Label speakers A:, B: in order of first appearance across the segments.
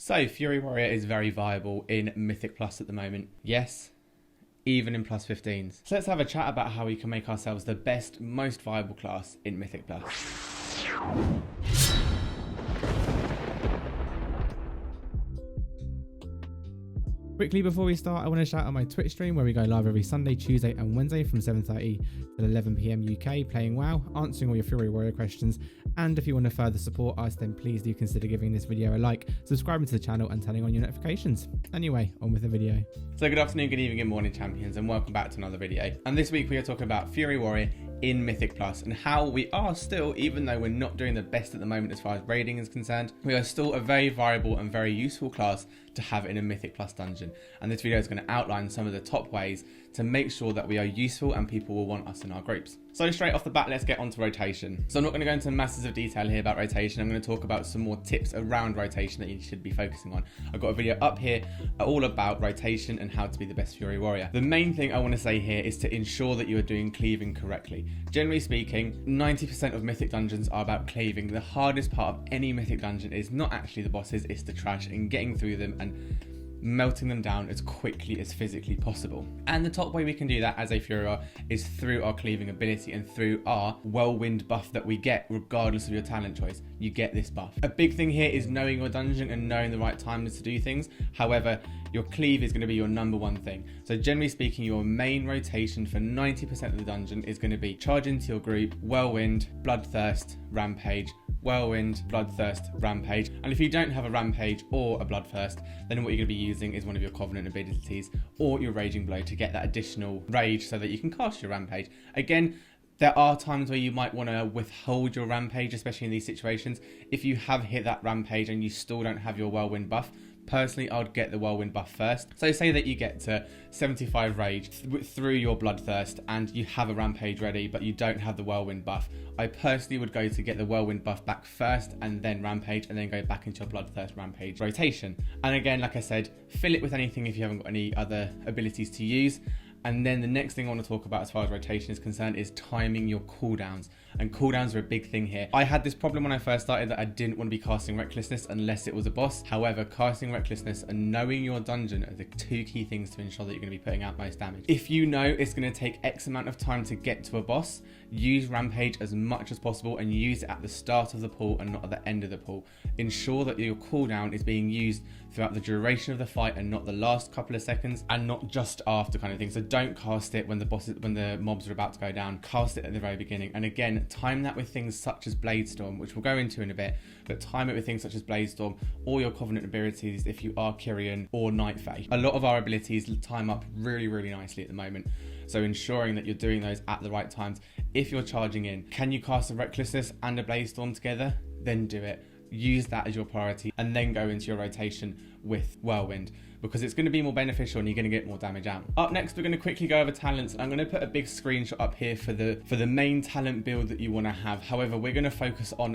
A: So, Fury Warrior is very viable in Mythic Plus at the moment. Yes, even in plus 15s. So let's have a chat about how we can make ourselves the best, most viable class in Mythic Plus. Quickly before we start, I want to shout out my Twitch stream where we go live every Sunday, Tuesday and Wednesday from 7:30 to 11 PM UK playing WoW, answering all your Fury Warrior questions. And if you want to further support us, then please do consider giving this video a like, subscribing to the channel and turning on your notifications. Anyway, on with the video. So good afternoon, good evening, good morning champions, and welcome back to another video. And this week we are talking about Fury Warrior in Mythic Plus and how we are still, even though we're not doing the best at the moment as far as raiding is concerned, we are still a very viable and very useful class to have in a Mythic Plus dungeon. And this video is going to outline some of the top ways to make sure that we are useful and people will want us in our groups. So straight off the bat, let's get on to rotation. So I'm not going to go into masses of detail here about rotation. I'm going to talk about some more tips around rotation that you should be focusing on. I've got a video up here all about rotation and how to be the best Fury Warrior. The main thing I want to say here is to ensure that you are doing cleaving correctly. Generally speaking, 90% of Mythic dungeons are about cleaving. The hardest part of any Mythic dungeon is not actually the bosses, it's the trash and getting through them and melting them down as quickly as physically possible. And the top way we can do that as a Fury Warrior is through our cleaving ability and through our whirlwind buff that we get regardless of your talent choice. You get this buff. A big thing here is knowing your dungeon and knowing the right times to do things. However, your cleave is going to be your number one thing. So generally speaking, your main rotation for 90% of the dungeon is going to be charge into your group, whirlwind, bloodthirst, rampage, whirlwind, bloodthirst, rampage. And if you don't have a rampage or a bloodthirst, then what you're going to be using is one of your covenant abilities or your raging blow to get that additional rage so that you can cast your rampage. Again, there are times where you might want to withhold your rampage, especially in these situations. If you have hit that rampage and you still don't have your whirlwind buff, personally, I would get the whirlwind buff first. So say that you get to 75 rage through your bloodthirst and you have a rampage ready, but you don't have the whirlwind buff. I personally would go to get the whirlwind buff back first and then rampage, and then go back into your bloodthirst rampage rotation. And again, like I said, fill it with anything if you haven't got any other abilities to use. And then the next thing I want to talk about as far as rotation is concerned is timing your cooldowns. And cooldowns are a big thing here. I had this problem when I first started that I didn't want to be casting Recklessness unless it was a boss. However, casting Recklessness and knowing your dungeon are the two key things to ensure that you're going to be putting out most damage. If you know it's going to take X amount of time to get to a boss, use Rampage as much as possible and use it at the start of the pool and not at the end of the pool. Ensure that your cooldown is being used throughout the duration of the fight and not the last couple of seconds and not just after kind of thing. So don't cast it when the mobs are about to go down. Cast it at the very beginning. And again, time that with things such as Bladestorm, which we'll go into in a bit, but time it with things such as Bladestorm or your Covenant abilities if you are Kyrian or Night Fae. A lot of our abilities time up really, really nicely at the moment. So ensuring that you're doing those at the right times. If you're charging in, can you cast a Recklessness and a Bladestorm together? Then do it. Use that as your priority and then go into your rotation with Whirlwind, because it's going to be more beneficial and you're going to get more damage out. Up next, we're going to quickly go over talents. I'm going to put a big screenshot up here for the main talent build that you want to have. However, we're going to focus on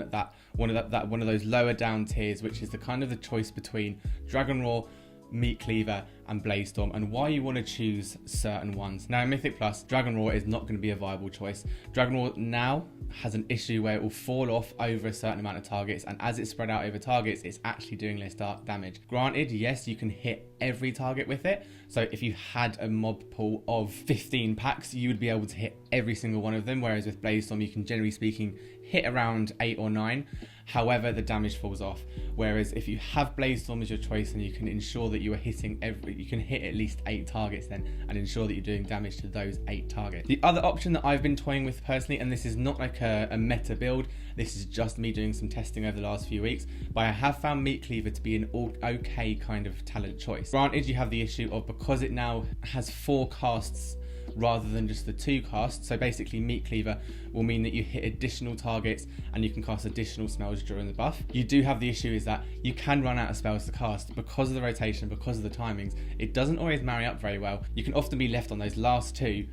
A: one of those lower down tiers, which is the kind of the choice between Dragon Roar, Meat Cleaver and Bladestorm, and why you want to choose certain ones. Now in Mythic Plus, Dragon Roar is not going to be a viable choice. Dragon Roar now has an issue where it will fall off over a certain amount of targets, and as it's spread out over targets, it's actually doing less damage. Granted, yes, you can hit every target with it. So if you had a mob pool of 15 packs, you would be able to hit every single one of them, whereas with Bladestorm, you can generally speaking hit around 8 or 9. However, the damage falls off. Whereas if you have Bladestorm as your choice, and you can ensure that you are hitting you can hit at least 8 targets then, and ensure that you're doing damage to those 8 targets. The other option that I've been toying with personally, and this is not like a meta build, this is just me doing some testing over the last few weeks, but I have found Meat Cleaver to be an okay kind of talent choice. Granted, you have the issue of, because it now has 4 casts rather than just the 2 casts, so basically Meat Cleaver will mean that you hit additional targets and you can cast additional spells during the buff. You do have the issue is that you can run out of spells to cast because of the rotation, because of the timings. It doesn't always marry up very well. You can often be left on those last 2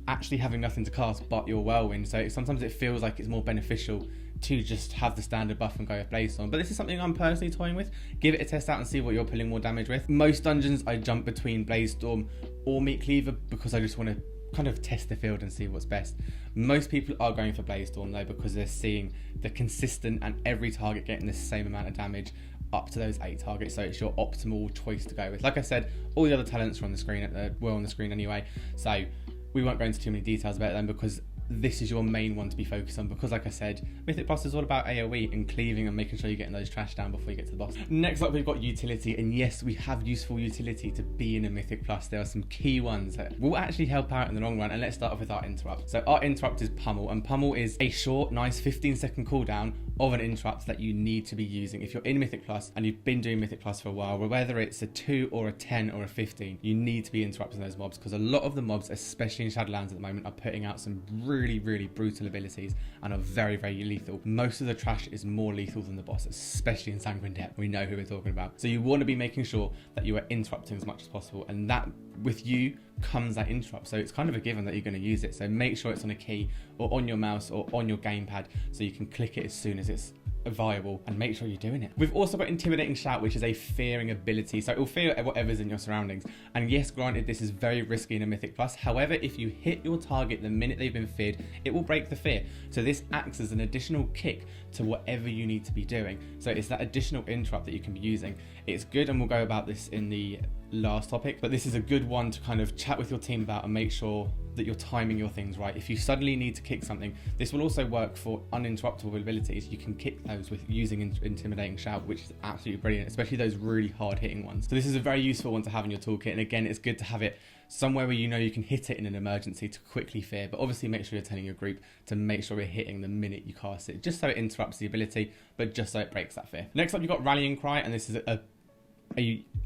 A: actually having nothing to cast but your Whirlwind, so sometimes it feels like it's more beneficial to just have the standard buff and go with Bladestorm. But this is something I'm personally toying with. Give it a test out and see what you're pulling more damage with. Most dungeons I jump between Bladestorm or Meat Cleaver because I just want to kind of test the field and see what's best. Most people are going for Bladestorm though, because they're seeing the consistent and every target getting the same amount of damage up to those 8 targets, so it's your optimal choice to go with. Like I said, all the other talents are on the screen, were on the screen anyway, so we won't go into too many details about them because this is your main one to be focused on, because like I said, Mythic Plus is all about AoE and cleaving and making sure you're getting those trash down before you get to the boss. Next up, we've got utility, and yes, we have useful utility to be in a Mythic Plus. There are some key ones that will actually help out in the long run, and let's start off with our interrupt. So our interrupt is Pummel, and Pummel is a short, nice 15-second cooldown of an interrupt that you need to be using. If you're in Mythic Plus and you've been doing Mythic Plus for a while, whether it's a 2 or a 10 or a 15, you need to be interrupting those mobs, because a lot of the mobs, especially in Shadowlands at the moment, are putting out some really, really brutal abilities and are very, very lethal. Most of the trash is more lethal than the boss, especially in Sanguine Depth. We know who we're talking about. So you want to be making sure that you are interrupting as much as possible, and that with you comes that interrupt. So it's kind of a given that you're going to use it. So make sure it's on a key or on your mouse or on your gamepad so you can click it as soon as it's viable, and make sure you're doing it. We've also got Intimidating Shout, which is a fearing ability, so it will fear whatever's in your surroundings. And yes, granted, this is very risky in a Mythic Plus. However, if you hit your target the minute they've been feared, it will break the fear. So this acts as an additional kick to whatever you need to be doing. So it's that additional interrupt that you can be using. It's good, and we'll go about this in the last topic, but this is a good one to kind of chat with your team about and make sure that you're timing your things right. If you suddenly need to kick something, this will also work for uninterruptible abilities. You can kick those with using Intimidating Shout, which is absolutely brilliant, especially those really hard hitting ones. So this is a very useful one to have in your toolkit, and again, it's good to have it somewhere where you know you can hit it in an emergency to quickly fear, but obviously make sure you're telling your group to make sure we're hitting the minute you cast it, just so it interrupts the ability, but just so it breaks that fear. Next up, you've got Rallying Cry, and this is a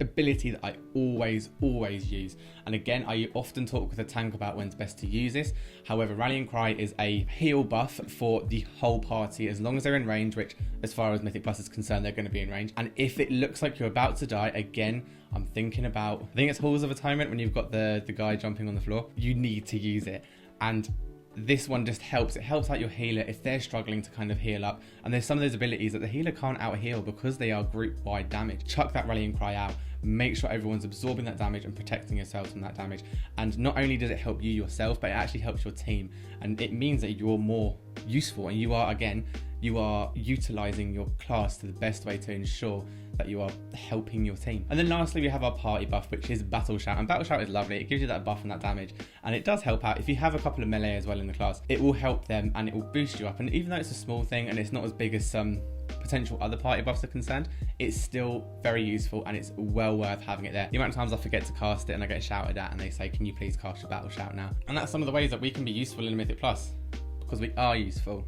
A: ability that I always use, and again, I often talk with a tank about when's best to use this. However, Rallying Cry is a heal buff for the whole party as long as they're in range, which as far as Mythic Plus is concerned, they're going to be in range. And if it looks like you're about to die, again, I'm thinking about, I think it's Halls of Atonement, when you've got the guy jumping on the floor, you need to use it. And this one just helps. It helps out your healer if they're struggling to kind of heal up. And there's some of those abilities that the healer can't out heal because they are group-wide damage. Chuck that Rallying Cry out. Make sure everyone's absorbing that damage and protecting yourselves from that damage. And not only does it help you yourself, but it actually helps your team. And it means that you're more useful, and you are utilizing your class to the best way to ensure that you are helping your team. And then lastly, we have our party buff, which is Battle Shout. And Battle Shout is lovely. It gives you that buff and that damage, and it does help out. If you have a couple of melee as well in the class, it will help them and it will boost you up. And even though it's a small thing and it's not as big as some potential other party buffs are concerned, it's still very useful, and it's well worth having it there. The amount of times I forget to cast it and I get shouted at and they say, can you please cast your Battle Shout now? And that's some of the ways that we can be useful in a Mythic Plus, because we are useful.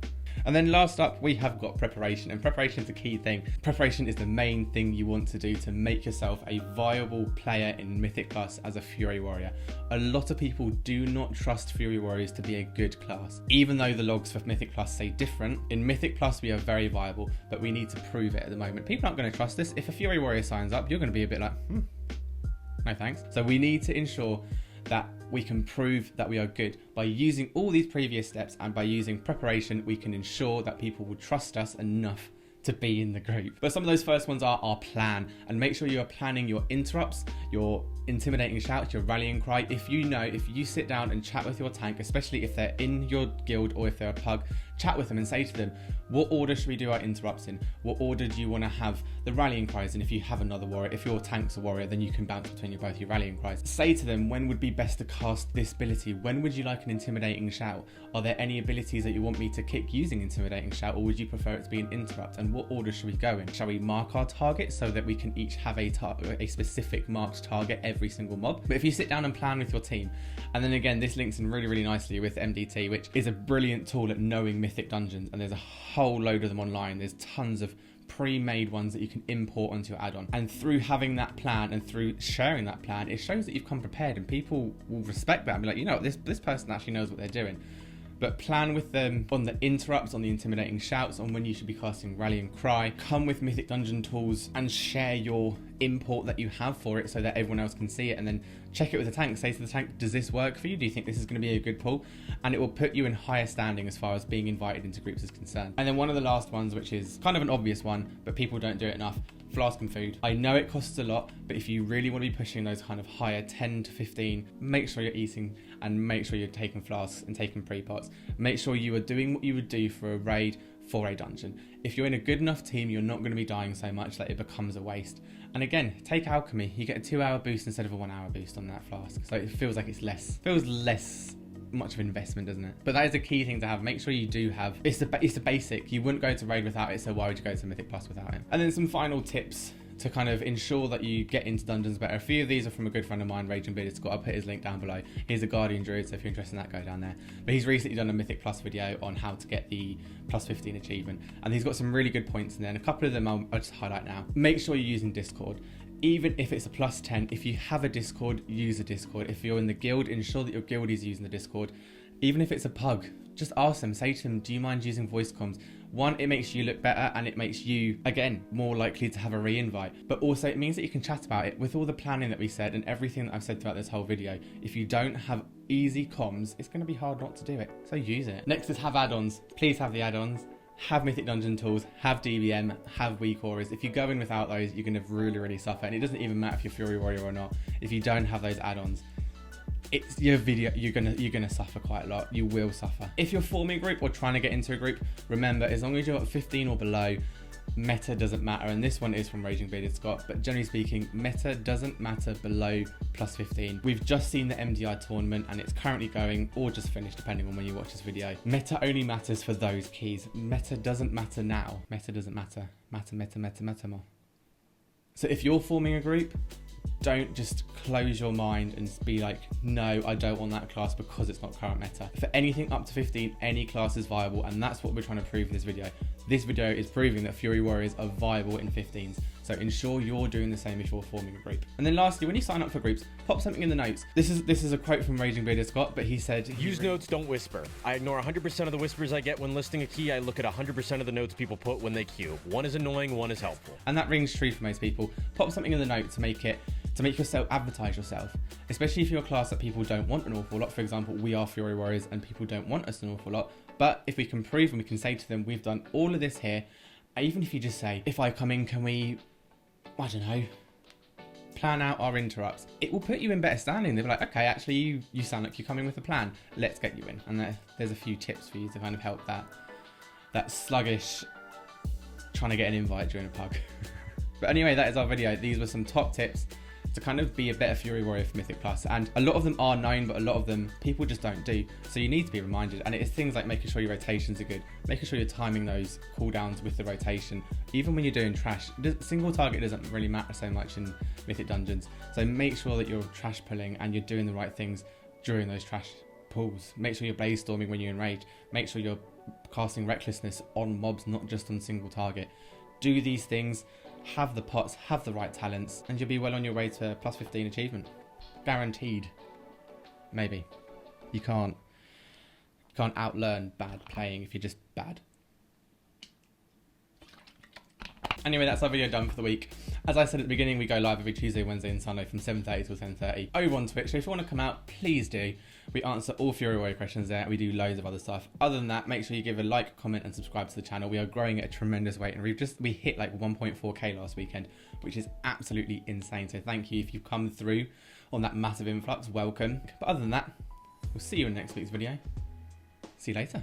A: And then last up, we have got Preparation, and Preparation is the key thing. Preparation is the main thing you want to do to make yourself a viable player in Mythic Plus as a Fury Warrior. A lot of people do not trust Fury Warriors to be a good class. Even though the logs for Mythic Plus say different, in Mythic Plus we are very viable, but we need to prove it at the moment. People aren't going to trust us. If a Fury Warrior signs up, you're going to be a bit like, no thanks. So we need to ensure that we can prove that we are good. By using all these previous steps and by using Preparation, we can ensure that people will trust us enough to be in the group. But some of those first ones are our plan, and make sure you are planning your interrupts, your Intimidating Shout, your Rallying Cry. If you sit down and chat with your tank, especially if they're in your guild or if they're a pug, chat with them and say to them, what order should we do our interrupts in? What order do you want to have the Rallying Cries in? If you have another warrior, if your tank's a warrior, then you can bounce between both your Rallying Cries. Say to them, when would be best to cast this ability? When would you like an Intimidating Shout? Are there any abilities that you want me to kick using Intimidating Shout, or would you prefer it to be an interrupt? And what order should we go in? Shall we mark our target so that we can each have a specific marked target every single mob? But if you sit down and plan with your team, and then again, this links in really, really nicely with MDT, which is a brilliant tool at knowing mythic dungeons, and there's a whole load of them online. There's tons of pre-made ones that you can import onto your add-on, and through having that plan and through sharing that plan, it shows that you've come prepared, and people will respect that and be like, you know, this person actually knows what they're doing. But plan with them on the interrupts, on the Intimidating Shouts, on when you should be casting Rallying Cry. Come with Mythic Dungeon tools and share your import that you have for it so that everyone else can see it, and then check it with the tank. Say to the tank, does this work for you? Do you think this is going to be a good pull? And it will put you in higher standing as far as being invited into groups is concerned. And then one of the last ones, which is kind of an obvious one, but people don't do it enough, flask and food. I know it costs a lot, but if you really want to be pushing those kind of higher 10 to 15, make sure you're eating and make sure you're taking flasks and taking pre-pots. Make sure you are doing what you would do for a raid, for a dungeon. If you're in a good enough team, you're not going to be dying so much that it becomes a waste. And again, take alchemy, you get a 2 hour boost instead of a 1 hour boost on that flask. So it feels like it's less much of an investment, doesn't it? But that is a key thing to have. Make sure you do have, it's a basic. You wouldn't go to raid without it, so why would you go to Mythic Plus without it? And then some final tips to kind of ensure that you get into dungeons better. A few of these are from a good friend of mine, Raging Bearded Scott. I'll put his link down below. He's a Guardian Druid, so if you're interested in that, go down there. But he's recently done a Mythic Plus video on how to get the plus 15 achievement. And he's got some really good points in there. And a couple of them I'll just highlight now. Make sure you're using Discord. Even if it's a plus 10, if you have a Discord, use a Discord. If you're in the guild, ensure that your guild is using the Discord. Even if it's a pug, just ask them, say to them, do you mind using voice comms? One, it makes you look better and it makes you, again, more likely to have a re-invite. But also it means that you can chat about it. With all the planning that we said and everything that I've said throughout this whole video, if you don't have easy comms, it's going to be hard not to do it. So use it. Next is have add-ons. Please have the add-ons. Have Mythic Dungeon tools, have DBM, have weak auras. If you go in without those, you're going to really suffer. And it doesn't even matter if you're Fury Warrior or not. If you don't have those add-ons, it's your video, you're gonna suffer quite a lot. You will suffer. If you're forming a group or trying to get into a group, remember, as long as you're at 15 or below, meta doesn't matter. And this one is from Raging Bearded Scott, but generally speaking, meta doesn't matter below plus 15. We've just seen the MDI tournament and it's currently going or just finished, depending on when you watch this video. Meta only matters for those keys. Meta doesn't matter now. Meta doesn't matter. Meta more. So if you're forming a group, don't just close your mind and be like, no, I don't want that class because it's not current meta. For anything up to 15, any class is viable, and that's what we're trying to prove in this video. This video is proving that Fury Warriors are viable in 15s, so ensure you're doing the same if you're forming a group. And then lastly, when you sign up for groups, pop something in the notes. This is a quote from Raging Bearded Scott, but he said,
B: use notes, don't whisper. I ignore 100% of the whispers I get when listing a key. I look at 100% of the notes people put when they queue. One is annoying, one is helpful.
A: And that rings true for most people. Pop something in the note to make yourself advertise yourself, especially if you're a class that people don't want an awful lot. For example, we are Fury Warriors and people don't want us an awful lot, but if we can prove and we can say to them, we've done all of this here, even if you just say, if I come in, can we, I don't know, plan out our interrupts, it will put you in better standing. They'll be like, okay, actually you sound like you're coming with a plan, let's get you in. And there's a few tips for you to kind of help that sluggish trying to get an invite during a pug. But anyway, that is our video. These were some top tips to kind of be a better Fury Warrior for Mythic Plus. And a lot of them are known, but a lot of them people just don't do. So you need to be reminded. And it is things like making sure your rotations are good, making sure you're timing those cooldowns with the rotation. Even when you're doing trash, single target doesn't really matter so much in Mythic Dungeons. So make sure that you're trash pulling and you're doing the right things during those trash pulls. Make sure you're blaze storming when you're in rage. Make sure you're casting recklessness on mobs, not just on single target. Do these things, have the pots, have the right talents, and you'll be well on your way to plus 15 achievement. Guaranteed. Maybe. You can't outlearn bad playing if you're just bad. Anyway, that's our video done for the week. As I said at the beginning, we go live every Tuesday, Wednesday and Sunday from 7:30 till 10:30 over on Twitch. So if you want to come out, please do. We answer all Fury Warrior questions there. We do loads of other stuff. Other than that, make sure you give a like, comment and subscribe to the channel. We are growing at a tremendous rate and we hit like 1.4k last weekend, which is absolutely insane. So thank you if you've come through on that massive influx, welcome. But other than that, we'll see you in next week's video. See you later.